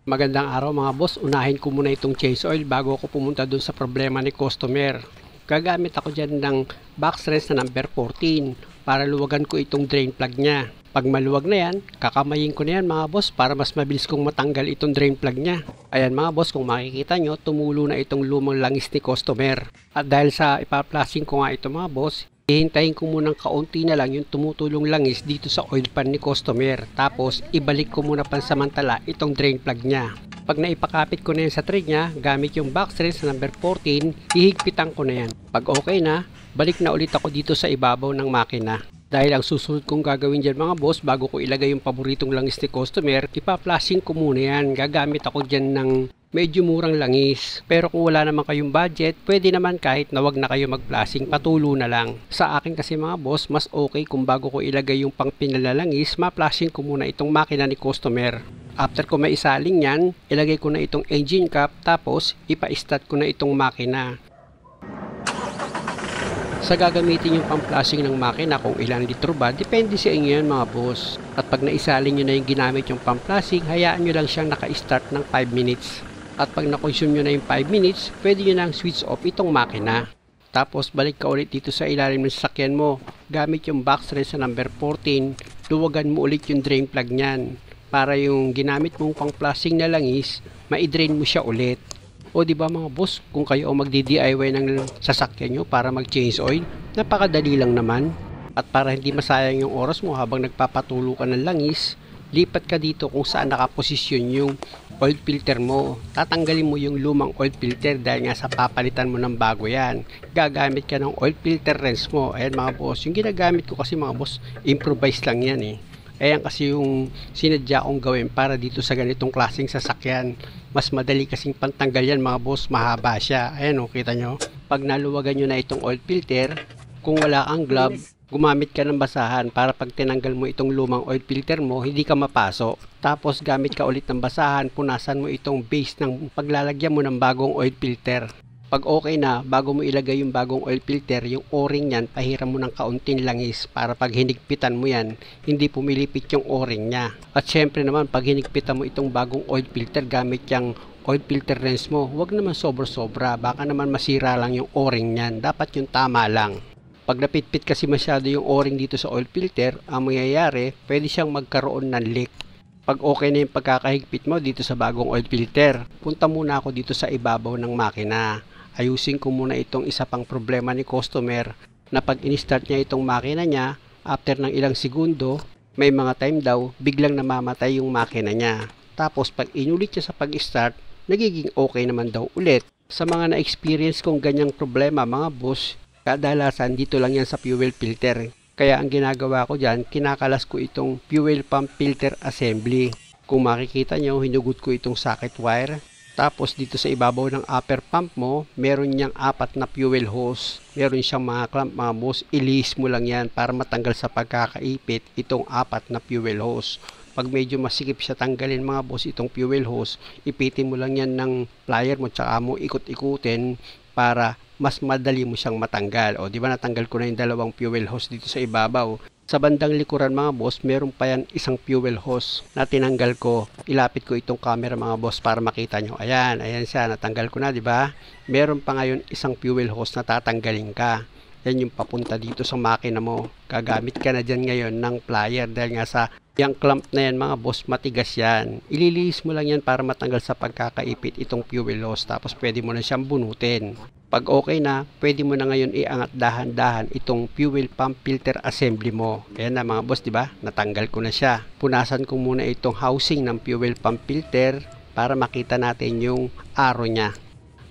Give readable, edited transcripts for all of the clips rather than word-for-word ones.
Magandang araw mga boss, unahin ko muna itong change oil bago ako pumunta dun sa problema ni customer. Gagamit ako dyan ng box wrench na number 14 para luwagan ko itong drain plug niya. Pag maluwag na yan, kakamayin ko na yan mga boss para mas mabilis kong matanggal itong drain plug niya. Ayan mga boss, kung makikita nyo, tumulo na itong lumang langis ni customer. At dahil sa ipaplasing ko nga ito mga boss, hihintayin ko munang kaunti na lang yung tumutulong langis dito sa oil pan ni customer. Tapos ibalik ko muna pansamantala itong drain plug niya. Pag naipakapit ko na yan sa thread niya, gamit yung box wrench na number 14, ihigpitan ko na yan. Pag okay na, balik na ulit ako dito sa ibabaw ng makina. Dahil ang susunod kong gagawin dyan mga boss, bago ko ilagay yung paboritong langis ni customer, ipa-flashing ko muna yan. Gagamit ako dyan ng medyo murang langis. Pero kung wala naman kayong budget, pwede naman kahit na wag na kayo mag-flashing, patulo na lang. Sa akin kasi mga boss, mas okay kung bago ko ilagay yung pang pinalalangis, ma-flashing ko muna itong makina ni customer. After ko maisaling yan, ilagay ko na itong engine cap, tapos ipa-start ko na itong makina. Sa gagamitin yung pang-flashing ng makina, kung ilang litro ba, depende sa inyo yan mga boss. At pag naisalin nyo na yung ginamit yung pang-flashing, hayaan nyo lang siyang naka-start ng 5 minutes. At pag na-consume nyo na yung 5 minutes, pwede nyo nang switch off itong makina. Tapos balik ka ulit dito sa ilalim ng sasakyan mo. Gamit yung box wrench sa number 14, luwagan mo ulit yung drain plug nyan. Para yung ginamit mong pang-flashing na langis, ma-drain mo siya ulit. O di ba mga boss, kung kayo ang magdi-DIY ng sasakyan nyo para mag-change oil, napakadali lang naman. At para hindi masayang yung oras mo habang nagpapatulo ka ng langis, lipat ka dito kung saan nakaposisyon yung oil filter mo. Tatanggalin mo yung lumang oil filter dahil nga sa papalitan mo ng bago yan. Gagamit ka ng oil filter wrench mo. Ayan mga boss, yung ginagamit ko kasi mga boss, improvise lang yan eh. Ayan kasi yung sinadya kong gawin para dito sa ganitong klaseng sasakyan. Mas madali kasing pantanggal yan mga boss, mahaba siya. Ayan o, kita nyo. Pag naluwagan nyo na itong oil filter, kung wala kang glove, gumamit ka ng basahan para pag tinanggal mo itong lumang oil filter mo, hindi ka mapasok. Tapos gamit ka ulit ng basahan, punasan mo itong base ng paglalagyan mo ng bagong oil filter. Pag okay na, bago mo ilagay yung bagong oil filter, yung o-ring yan, pahiram mo ng kaunting langis para pag hinigpitan mo yan, hindi pumilipit yung o-ring nya. At syempre naman, pag hinigpitan mo itong bagong oil filter gamit yung oil filter wrench mo, huwag naman sobra-sobra, baka naman masira lang yung o-ring nyan. Dapat yung tama lang. Pag napitpit kasi masyado yung o-ring dito sa oil filter, ang mangyayari, pwede siyang magkaroon ng leak. Pag okay na yung pagkakahigpit mo dito sa bagong oil filter, punta muna ako dito sa ibabaw ng makina. Ayusin ko muna itong isa pang problema ni customer na pag in-start niya itong makina niya, after ng ilang segundo, may mga time daw, biglang namamatay yung makina niya. Tapos pag inulit niya sa pag-start, nagiging okay naman daw ulit. Sa mga na-experience kong ganyang problema mga boss, kadalasan dito lang yan sa fuel filter. Kaya ang ginagawa ko dyan, kinakalas ko itong fuel pump filter assembly. Kung makikita nyo, hinugot ko itong socket wire. Tapos dito sa ibabaw ng upper pump mo, meron niyang 4 na fuel hose. Meron siyang mga clamp mga boss, ilihis mo lang yan para matanggal sa pagkakaipit itong 4 na fuel hose. Pag medyo masikip siya tanggalin mga boss itong fuel hose, ipitin mo lang yan ng plier mo tsaka mo ikot-ikutin para mas madali mo siyang matanggal. O di ba natanggal ko na yung dalawang fuel hose dito sa ibabaw. Sa bandang likuran mga boss, meron pa yan isang fuel hose na tinanggal ko. Ilapit ko itong camera mga boss para makita nyo. Ayan, ayan siya, natanggal ko na, di ba? Meron pa ngayon isang fuel hose na tatanggalin ka. Yan yung papunta dito sa makina mo. Gagamit ka na dyan ngayon ng plier dahil nga sa yung clamp na yan mga boss, matigas yan. Ililihis mo lang yan para matanggal sa pagkakaipit itong fuel hose. Tapos pwede mo na siyang bunutin. Pag okay na, pwede mo na ngayon iangat dahan-dahan itong fuel pump filter assembly mo. Ayan na mga boss, di ba? Natanggal ko na siya. Punasan ko muna itong housing ng fuel pump filter para makita natin yung arrow niya.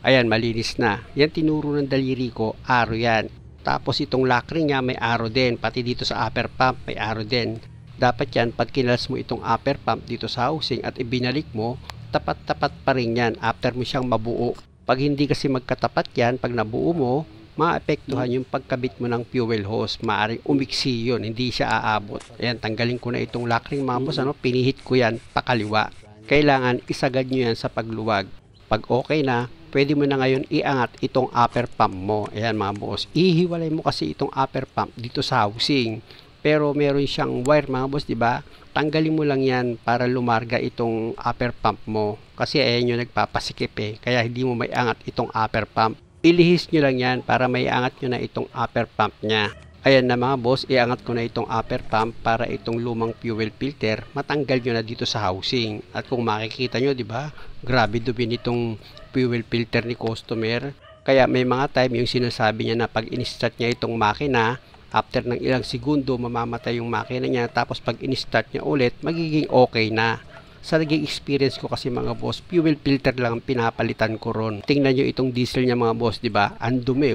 Ayan, malinis na. Yan tinuro ng daliri ko, arrow yan. Tapos itong lock ring niya may arrow din. Pati dito sa upper pump may arrow din. Dapat yan, pag kinalas mo itong upper pump dito sa housing at ibinalik mo, tapat-tapat pa rin yan after mo siyang mabuo. Pag hindi kasi magkatapat yan, pag nabuo mo, maapektuhan yung pagkabit mo ng fuel hose. Maaring umiksi yun, hindi siya aabot. Ayan, tanggalin ko na itong lock ring mga boss, pinihit ko yan pakaliwa. Kailangan isagad nyo yan sa pagluwag. Pag okay na, pwede mo na ngayon iangat itong upper pump mo. Ayan mga boss, ihiwalay mo kasi itong upper pump dito sa housing. pero meron siyang wire mga boss, di ba? Tanggalin mo lang yan para lumarga itong upper pump mo. Kasi ayan yung nagpapasikip kaya hindi mo may angat itong upper pump. Ilihis nyo lang yan para may angat nyo na itong upper pump nya. Ayan na mga boss, iangat ko na itong upper pump para itong lumang fuel filter matanggal nyo na dito sa housing. At kung makikita nyo, di ba? Grabe dumi nitong fuel filter ni customer. Kaya may mga time yung sinasabi niya na pag in-start niya itong makina, after ng ilang segundo mamamatay yung makina niya, tapos pag in-start niya ulit magiging okay na. Sa naging experience ko kasi mga boss, fuel filter lang ang pinapalitan ko ron. Tingnan nyo itong diesel niya mga boss, di ba? Ang dumi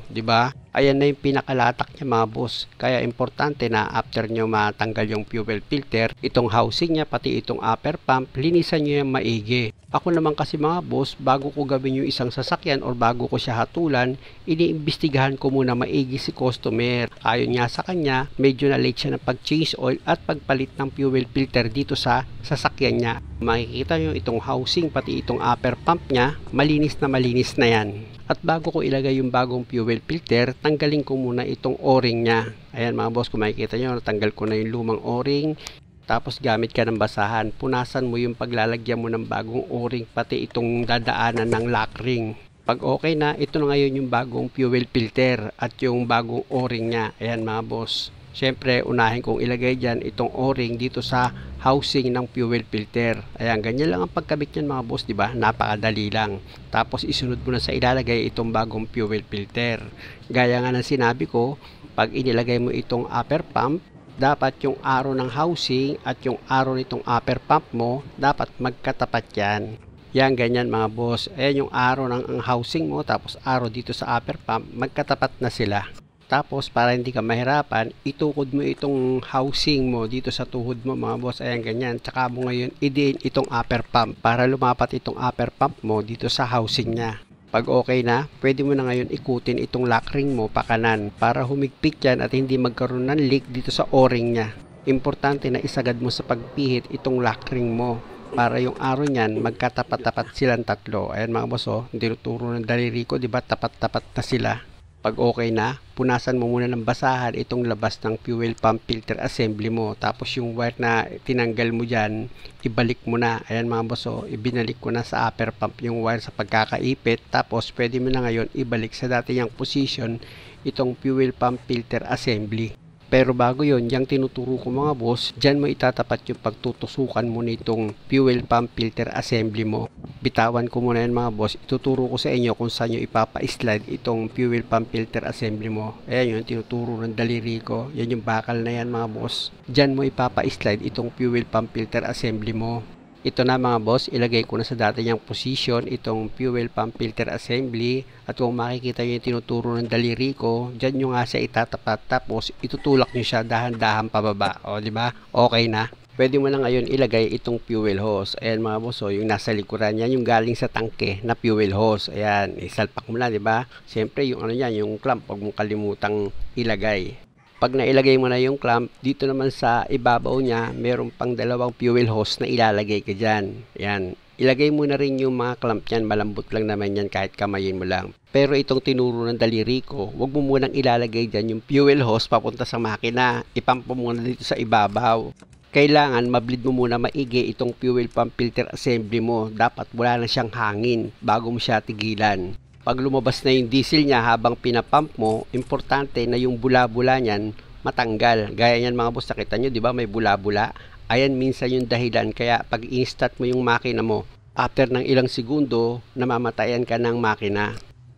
di ba? Ayan na yung pinakalatak niya mga boss. Kaya importante na after nyo matanggal yung fuel filter, itong housing niya pati itong upper pump, linisan nyo yung maigi. Ako naman kasi mga boss, bago ko gawin yung isang sasakyan or bago ko siya hatulan, iniimbestigahan ko muna maigi si customer. Ayon nga sa kanya, medyo na late siya ng pag-change oil at pagpalit ng fuel filter dito sa sasakyan niya. Makikita nyo itong housing pati itong upper pump niya, malinis na yan. At bago ko ilagay yung bagong fuel filter, tanggalin ko muna itong o-ring niya. Ayan mga boss, kung makikita nyo, natanggal ko na yung lumang o-ring. Tapos gamit ka ng basahan, punasan mo yung paglalagyan mo ng bagong o-ring pati itong dadaanan ng lock ring. Pag okay na, ito na ngayon yung bagong fuel filter at yung bagong o-ring niya. Ayan mga boss. Siyempre, unahin kong ilagay dyan itong o-ring dito sa housing ng fuel filter. Ayan, ganyan lang ang pagkabit niyan mga boss, di ba? Napakadali lang. Tapos isunod mo na sa ilalagay itong bagong fuel filter. Gaya nga ng sinabi ko, pag inilagay mo itong upper pump, dapat yung arrow ng housing at yung arrow nitong upper pump mo, dapat magkatapat yan. Yan, ganyan mga boss. Ayan yung arrow ng housing mo, tapos arrow dito sa upper pump, magkatapat na sila. Tapos para hindi ka mahirapan, itukod mo itong housing mo dito sa tuhod mo mga boss. Ayan, ganyan. Tsaka mo ngayon idiin itong upper pump para lumapat itong upper pump mo dito sa housing niya. Pag okay na, pwede mo na ngayon ikutin itong lock ring mo pa kanan para humigpit yan at hindi magkaroon ng leak dito sa o-ring niya. Importante na isagad mo sa pagpihit itong lock ring mo para yung arrow niyan magkatapat-tapat silang tatlo. Ayan mga boss, tinuturo ng daliri ko, diba tapat-tapat na sila. Pag okay na, punasan mo muna ng basahan itong labas ng fuel pump filter assembly mo. Tapos yung wire na tinanggal mo dyan, ibalik mo na. Ayan mga boss, ibinalik ko na sa upper pump yung wire sa pagkakaipit. Tapos pwede mo na ngayon ibalik sa dati yung position itong fuel pump filter assembly. Pero bago yon, yung tinuturo ko mga boss, dyan mo itatapat yung pagtutusukan mo nitong fuel pump filter assembly mo. Bitawan ko muna yan mga boss, ituturo ko sa inyo kung saan nyo ipapa-slide itong fuel pump filter assembly mo. Ayan yung tinuturo ng daliri ko, yan yung bakal na yan mga boss. Dyan mo ipapa-slide itong fuel pump filter assembly mo. Ito na mga boss, ilagay ko na sa dati niyang position itong fuel pump filter assembly. At kung makikita nyo yung tinuturo ng daliri ko, dyan nyo nga siya itatapat, tapos itutulak nyo siya dahan-dahan pababa. O diba? Okay na. Pwede mo na ngayon ilagay itong fuel hose. Ayan mga boss, yung nasa likuran yan, yung galing sa tangke na fuel hose. Ayan, isalpak mo na, diba? Siyempre yung ano yan, yung clamp, huwag mong kalimutang ilagay. Pag nailagay mo na yung clamp, dito naman sa ibabaw niya, meron pang dalawang fuel hose na ilalagay ka dyan. Yan. Ilagay mo na rin yung mga clamp yan, malambot lang naman yan kahit kamayin mo lang. Pero itong tinuro ng daliri ko, huwag mo munang ilalagay dyan yung fuel hose papunta sa makina. Ipump mo muna dito sa ibabaw. Kailangan mablid mo muna maigi itong fuel pump filter assembly mo. Dapat wala na siyang hangin bago mo siya tigilan. Pag lumabas na yung diesel niya habang pinapump mo, importante na yung bula-bula niyan matanggal. Gaya niyan mga boss, nakita nyo, di ba may bula-bula? Ayan minsan yung dahilan, kaya pag i-start mo yung makina mo, after ng ilang segundo, namamatayan ka ng makina.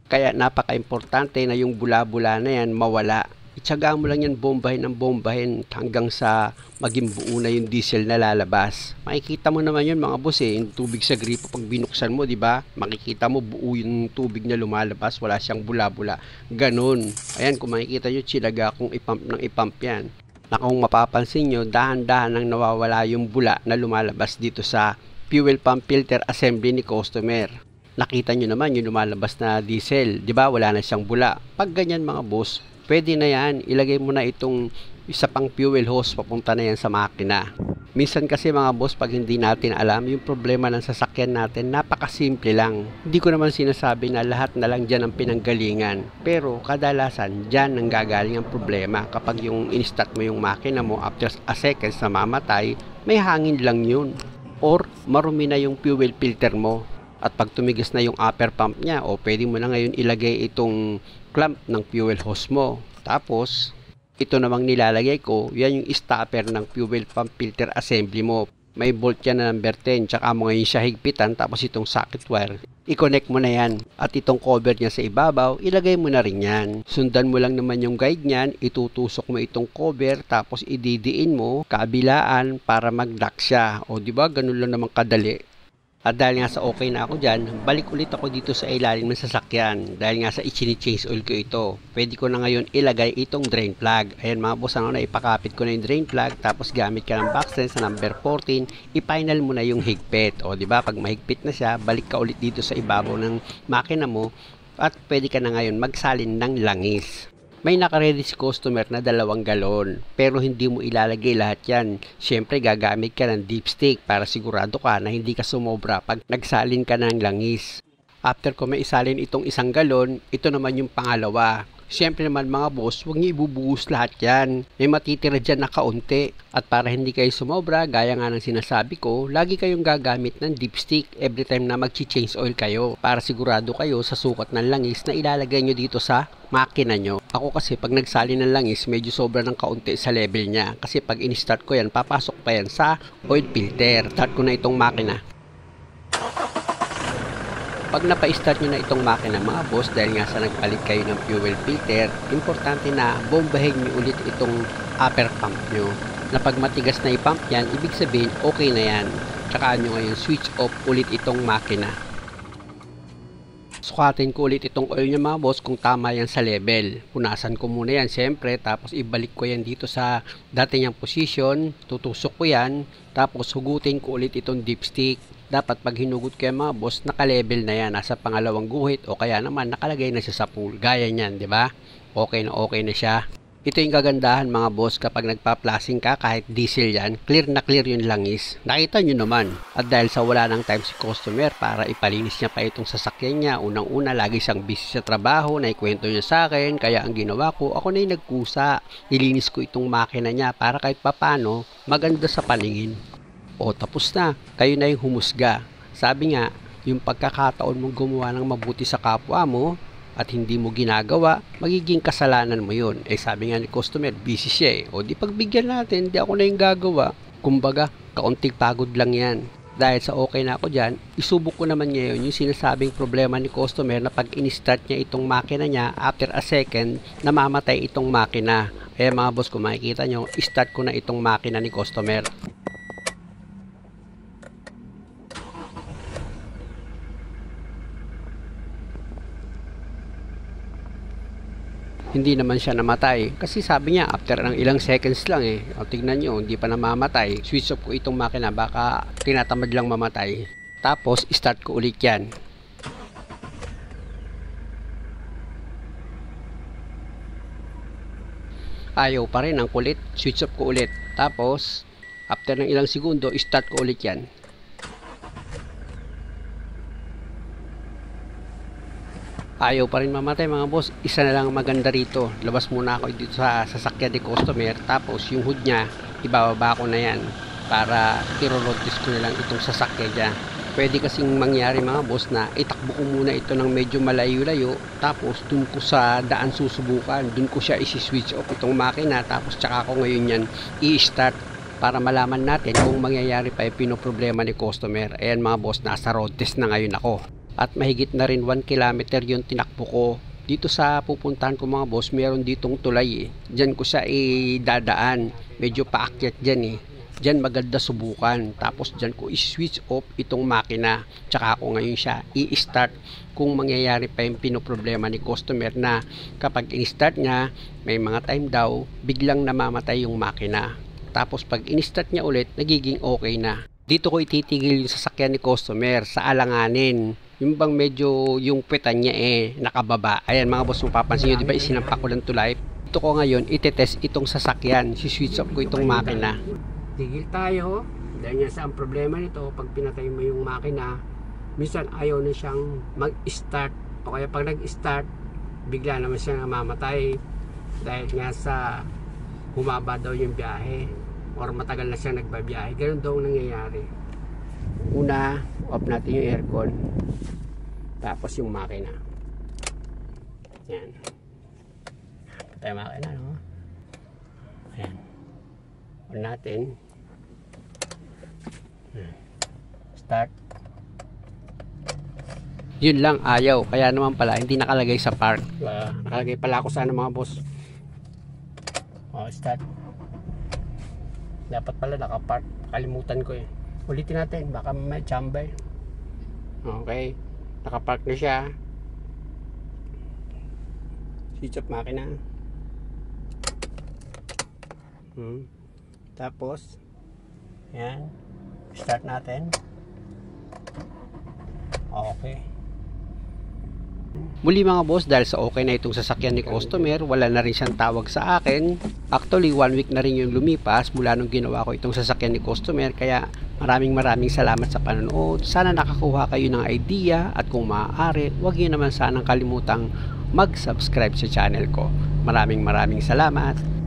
Kaya napaka-importante na yung bula-bula na yan mawala. Itsaga mo lang yan bombahin ng bombahin hanggang sa maging buo na yung diesel na lalabas. Makikita mo naman yun mga boss yung tubig sa gripo pag binuksan mo, di ba? Makikita mo buo yung tubig na lumalabas, wala siyang bula-bula. Ganon. Ayan, kung makikita nyo, tsilaga kung ipump ng ipump yan. Na kung mapapansin nyo, dahan-dahan nang nawawala yung bula na lumalabas dito sa fuel pump filter assembly ni customer. Nakita nyo naman yung lumalabas na diesel, di ba? Wala na siyang bula. Pag ganyan mga boss, pwede na yan, ilagay mo na itong isa pang fuel hose papunta na yan sa makina. Minsan kasi mga boss, pag hindi natin alam yung problema ng sasakyan natin, napakasimple lang. Hindi ko naman sinasabi na lahat na lang dyan ang pinanggalingan, pero kadalasan dyan ang gagaling ang problema. Kapag yung in-start mo yung makina mo, after a seconds na mamatay, may hangin lang yun, or marumi na yung fuel filter mo. At pag tumigas na yung upper pump niya, o pwede mo na ngayon ilagay itong clamp ng fuel hose mo. Tapos ito namang nilalagay ko, yan yung stopper ng fuel pump filter assembly mo. May bolt yan na number 10, tsaka mo ngayon siya higpitan, tapos itong socket wire, i-connect mo na yan. At itong cover niya sa ibabaw, ilagay mo na rin yan. Sundan mo lang naman yung guide niyan, itutusok mo itong cover, tapos ididiin mo kabilaan para mag-lock siya. O diba, ganun lang naman kadali. At dahil nga sa okay na ako dyan, balik ulit ako dito sa ilalim ng sasakyan. Dahil nga sa i-change oil ko ito. Pwede ko na ngayon ilagay itong drain plug. Ayan mga boss, na ipakapit ko na yung drain plug. Tapos gamit ka ng box sense sa number 14. I-final mo na yung higpit. O diba, pag mahigpit na siya, balik ka ulit dito sa ibabaw ng makina mo. At pwede ka na ngayon magsalin ng langis. May nakaready si customer na 2 galon, pero hindi mo ilalagay lahat yan. Siyempre gagamit ka ng dipstick para sigurado ka na hindi ka sumobra pag nagsalin ka ng langis. After ko may isalin itong 1 galon, ito naman yung pangalawa. Siyempre naman mga boss, huwag niyo ibubuhos lahat yan. May matitira dyan na kaunti. At para hindi kayo sumobra, gaya nga ng sinasabi ko, lagi kayong gagamit ng dipstick every time na mag-change oil kayo. Para sigurado kayo sa sukat ng langis na ilalagay nyo dito sa makina nyo. Ako kasi pag nagsali ng langis, medyo sobra ng kaunti sa level niya. Kasi pag in-start ko yan, papasok pa yan sa oil filter. Start ko na itong makina. Pag napa-start nyo na itong makina mga boss, dahil nga sa nagpalit kayo ng fuel filter, importante na bombahin nyo ulit itong upper pump nyo. Na pag matigas na i-pump yan, ibig sabihin okay na yan. Tsaka nyo ngayon switch off ulit itong makina. Sukatin ko ulit itong oil nyo mga boss kung tama yan sa level. Punasan ko muna yan siyempre, tapos ibalik ko yan dito sa dati niyang position. Tutusok ko yan, tapos hugutin ko ulit itong dipstick. Dapat pag hinugot ko yan mga boss, naka-level na yan, nasa pangalawang guhit o kaya naman nakalagay na siya sa pool. Gaya niyan, di ba? Okay na siya. Ito yung kagandahan mga boss kapag nagpa-plasing ka, kahit diesel yan, clear na clear yung langis. Nakita nyo naman. At dahil sa wala ng time si customer para ipalinis niya pa itong sasakyan niya, unang-una lagi siyang busy sa trabaho, naikwento niya sa akin, kaya ang ginawa ko, ako na yung nagkusa. Nilinis ko itong makina niya para kahit papano maganda sa paningin. O tapos na, kayo na yung humusga. Sabi nga, yung pagkakataon mong gumawa ng mabuti sa kapwa mo at hindi mo ginagawa, magiging kasalanan mo yun. Sabi nga ni customer, busy siya O di pagbigyan natin, di ako na yung gagawa. Kumbaga, kaunting pagod lang yan. Dahil sa okay na ako dyan, isubok ko naman ngayon yung sinasabing problema ni customer na pag in-start niya itong makina niya, after a second, namamatay itong makina. Mga boss, kung makikita nyo, start ko na itong makina ni customer. Hindi naman siya namatay kasi sabi niya after ng ilang seconds lang O tignan nyo, hindi pa namamatay. Switch off ko itong makina, baka tinatamad lang mamatay. Tapos start ko ulit yan. Ayaw pa rin, ang kulit. Switch off ko ulit. Tapos after ng ilang segundo, start ko ulit yan. Ayaw pa rin mamatay mga boss. Isa na lang maganda rito. Labas muna ako dito sa sasakyan ni customer. Tapos yung hood niya, ibababa ko na yan. Para i-road test ko na lang itong sasakyan niya. Pwede kasing mangyari mga boss na itakbo ko muna ito ng medyo malayo-layo. Tapos dun ko sa daan susubukan. Dun ko siya isi-switch off itong makina. Tapos tsaka ko ngayon yan i-start. Para malaman natin kung mangyayari pa yung pinoproblema ni customer. Ayan mga boss, nasa road test na ngayon ako. At mahigit na rin 1 kilometer yung tinakbo ko. Dito sa pupuntahan ko mga boss, meron ditong tulay Diyan ko siya idadaan. Medyo paakyat dyan Diyan maganda subukan. Tapos diyan ko i-switch off itong makina. Tsaka ako ngayon siya i-start kung mangyayari pa yung pinoproblema ni customer na kapag in-start niya, may mga time daw, biglang namamatay yung makina. Tapos pag in-start niya ulit, nagiging okay na. Dito ko ititigil yung sasakyan ni customer sa alanganin. Yung bang medyo yung puwetan niya nakababa. Ayan mga boss, mapapansin nyo, di ba isinampak ko ng tulay? gusto ko ngayon itetest itong sasakyan. Si-switch off ko itong makina. Tigil tayo. Dahil nga sa ang problema nito, pag pinatay mo yung makina, minsan ayaw na siyang mag-start. O kaya pag nag-start, bigla naman siyang mamatay. Dahil nga sa humaba daw yung biyahe. Or matagal na siyang nagbabiyahe. Ganun daw ang nangyayari. Una, off natin yung aircon. Tapos yung makina. Yan. Patay makina, no? Ayan. On natin. Start. Yun lang, ayaw. Kaya naman pala, hindi nakalagay sa park. Nakalagay pala ako sana mga boss. Start. Dapat pala nakapark. Kalimutan ko eh. Ulitin natin, baka may chambay. Okay. Nakapark na siya. Switch off makina. Tapos, yan. Start natin. Okay. Muli mga boss, dahil sa okay na itong sasakyan ni customer, wala na rin siyang tawag sa akin. Actually, 1 week na rin yung lumipas mula nung ginawa ko itong sasakyan ni customer. Kaya maraming salamat sa panonood. Sana nakakuha kayo ng idea, at kung maaari, huwag niyo naman sanang kalimutang mag-subscribe sa channel ko. Maraming salamat.